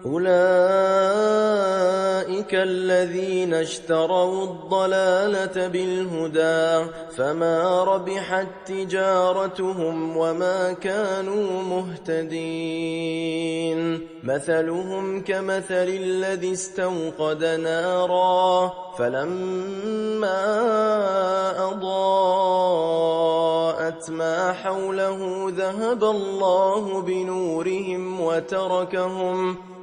أولئك الذين اشتروا الضلالة بالهدى فما ربحت تجارتهم وما كانوا مهتدين. مثلهم كمثل الذي استوقد نارا فلما أضاءت ما حوله ذهب الله بنورهم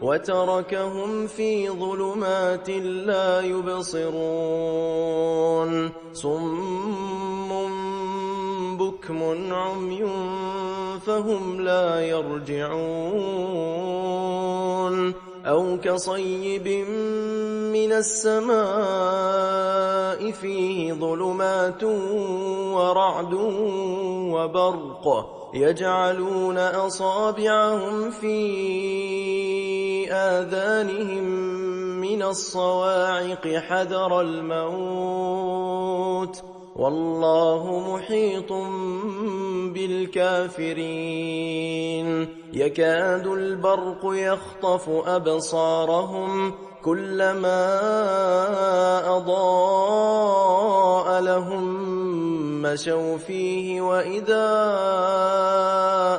وتركهم في ظلمات لا يبصرون. صم بكم عمي فهم لا يرجعون. أو كصيب من السماء فيه ظلمات ورعد وبرق يجعلون أصابعهم في آذانهم من الصواعق حذر الموت والله محيط بالكافرين. يكاد البرق يخطف أبصارهم كلما أضاء لهم مشوا فيه وإذا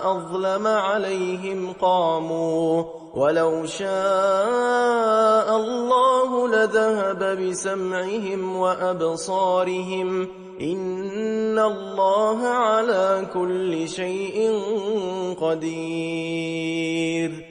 أظلم عليهم قاموا ولو شاء الله لذهب بسمعهم وأبصارهم إن الله على كل شيء قدير.